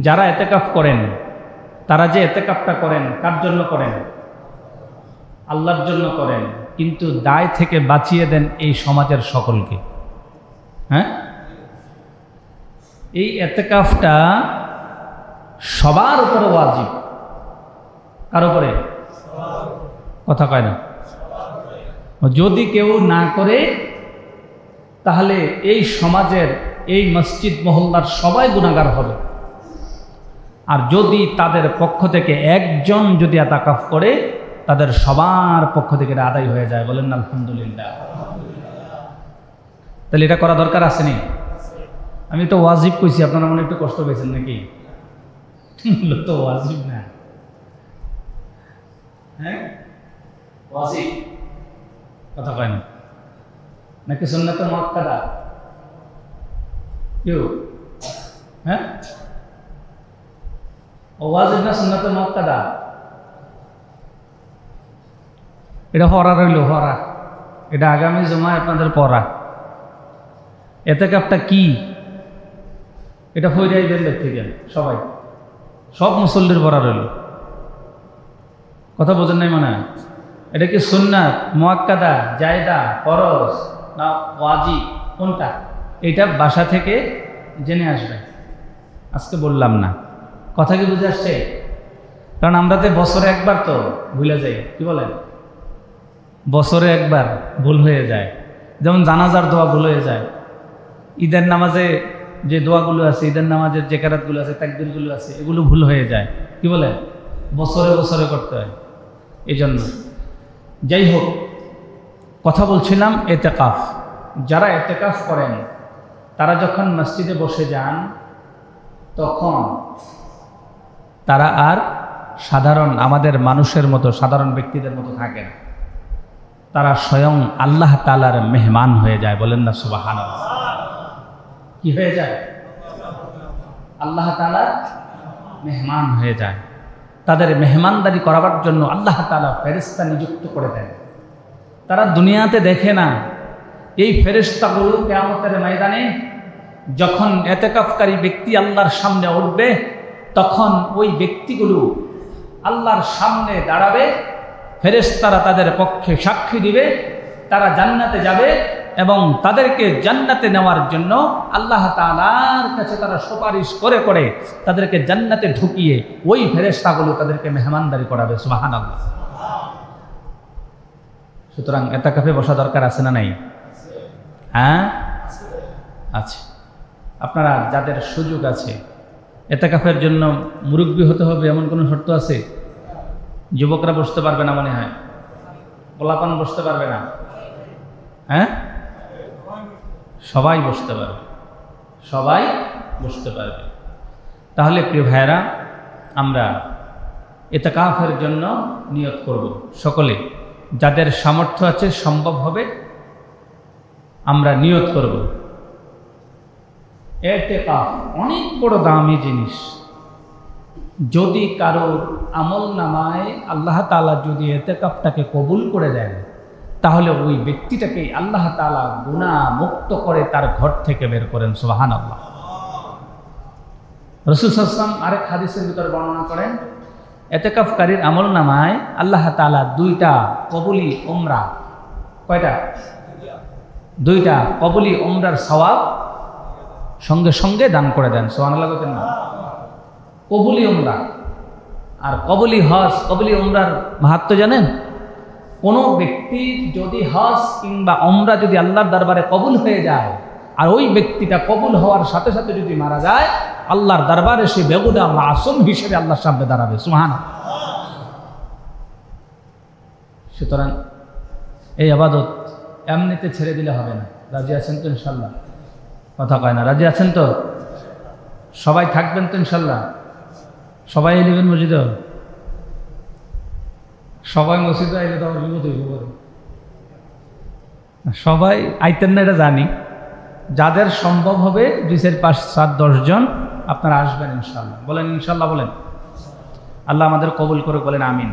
যারা এতেকাফ করেন তারা যে এতেকাফটা করেন কার জন্য করেন? আল্লাহর জন্য করেন, কিন্তু দায় থেকে বাঁচিয়ে দেন এই সমাজের সকলকে। হ্যাঁ, এই এতেকাফটা সবার উপরে ওয়াজিব। কার উপরে? কথা কয় না। যদি কেউ না করে তাহলে এই সমাজের, এই মসজিদ মহল্লার সবাই গুনাহগার হবে। আর যদি তাদের পক্ষ থেকে একজন যদি এতেকাফ করে, তাদের সবার পক্ষ থেকে এটা আদায় হয়ে যায়। বলেন না আলহামদুলিল্লাহ। তাহলে এটা করা দরকার আছে নি? আমি তো ওয়াজিব কইছি, আপনারা মনে একটু কষ্ট পেয়েছেন নাকি? তো ওয়াজিব না, হ্যাঁ ওয়াজিব। কথা কয় না নাকি? সুন্নাতে মুআক্কাদা কেউ? হ্যাঁ, ওয়াজিব না সুন্নাতে মুআক্কাদা? এটা পড়া রইল, পড়া। এটা আগামী জমায় আপনাদের পড়া। এতেকাফটা কি এটা ফইরাই বের থেকে সবাই, সব মুসল্লির পড়া রইল। কথা বোঝেন নাই মনে হয়? এটা কি সুন্নাত, মুআক্কাদা, জায়দা, ফরজ না ওয়াজিব, কোনটা? এটা বাসা থেকে জেনে আসবে। আজকে বললাম না। কথা কি বুঝে আসছে? কারণ আমরা তো বছরে একবার তো ভুলে যাই। কি বলেন? বছরে একবার ভুল হয়ে যায়। যেমন জানাজার দোয়া ভুল হয়ে যায়, ঈদের নামাজে যে দোয়াগুলো আছে, ঈদের নামাজের যে কেরাতগুলো আছে, তাকবীরগুলো আছে, এগুলো ভুল হয়ে যায়। কি বলেন? বছরে বছরে করতে হয়। এই জন্য যাই হোক, কথা বলছিলাম এতেকাফ। যারা এতেকাফ করেন তারা যখন মসজিদে বসে যান তখন তারা আর সাধারণ আমাদের মানুষের মতো, সাধারণ ব্যক্তিদের মতো থাকে না। তারা স্বয়ং আল্লাহ তাআলার মেহমান হয়ে যায়। বলেন না সুবহানাল্লাহ। কি হয়ে যায়? আল্লাহ তাআলার মেহমান হয়ে যায়। তাদের মেহমানদারি করাবার জন্য আল্লাহ তাআলা ফেরেশতা নিযুক্ত করে দেন। তারা দুনিয়াতে দেখে না। এই ফেরেশতাগুলো কিয়ামতের ময়দানে যখন এতেকাফকারী ব্যক্তি আল্লাহর সামনে উঠবে, তখন ওই ব্যক্তিগুলো আল্লাহর সামনে দাঁড়াবে। ফেরেশতারা তাদের পক্ষে সাক্ষী দিবে, তারা জান্নাতে যাবে এবং তাদেরকে জান্নাতে নেওয়ার জন্য আল্লাহ তাআলার কাছে তারা সুপারিশ করে করে তাদেরকে জান্নাতে ঢুকিয়ে ওই ফেরেশতাগুলো তাদেরকে মেহমানদারি করাবে। সুবহানাল্লাহ। সুতরাং এতেকাফে বসা দরকার আছে না নাই? হ্যাঁ আছে। আপনারা যাদের সুযোগ আছে, এতেকাফের জন্য মুরব্বি হতে হবে এমন কোনো শর্ত আছে? যুবকরা বসতে পারবে না মনে হয়? পোলাপান বসতে পারবে না? হ্যাঁ, সবাই বসতে পারবে, সবাই বসতে পারবে। তাহলে প্রিয় ভাইয়েরা, আমরা ইতিকাফের জন্য নিয়ত করব। সকলে যাদের সামর্থ্য আছে, সম্ভব হবে, আমরা নিয়ত করব। ইতিকাফ অনেক বড় দামি জিনিস। যদি কারোর আমল নামায় আল্লাহ তাআলা যদি ইতিকাফটাকে কবুল করে দেন, তাহলে ওই ব্যক্তিটাকে আল্লাহ তাআলা গুনাহ মুক্ত করে তার ঘর থেকে বের করেন। সুবহানাল্লাহ। রাসূল সাল্লাল্লাহু আলাইহি ওয়াসাল্লাম আরেক হাদিসের ভিতরে বর্ণনা করেন, ইতিকাফকারীর আমল নামায় আল্লাহ তাআলা দুইটা কবুলি উমরা, কয়টা? দুইটা কবুলি উমরার সওয়াব সঙ্গে সঙ্গে দান করে দেন। সুবহানাল্লাহ বলেন না? কবুলি উমরা আর কবুলি হজ, কবুলি উমরার মাহাত্ম্য জানেন? কোনো ব্যক্তি যদি হজ কিংবা উমরা যদি আল্লাহর দরবারে কবুল হয়ে যায়, আর ওই ব্যক্তিটা কবুল হওয়ার সাথে সাথে যদি মারা যায়, আল্লাহর দরবারে সে বেগুনাহ মাসুম হিসেবে আল্লাহর সামনে দাঁড়াবে। সুবহানাল্লাহ। সুতরাং এই ইবাদত এমনিতে ছেড়ে দিলে হবে না। রাজি আছেন তো ইনশাল্লাহ? কথা কয় না। রাজি আছেন তো? সবাই থাকবেন তো ইনশাল্লাহ? সবাই এলিবেন মসজিদে? সবাই মসজিদে আইলে তো আমার বিপদ হইব। সবাই আইতেন না এটা জানি। যাদের সম্ভব হবে 2, 4, 5, 7, 10 জন আপনারা আসবেন ইনশাল্লাহ। বলেন ইনশাল্লাহ। বলেন। আল্লাহ আমাদের কবুল করে, বলেন আমিন।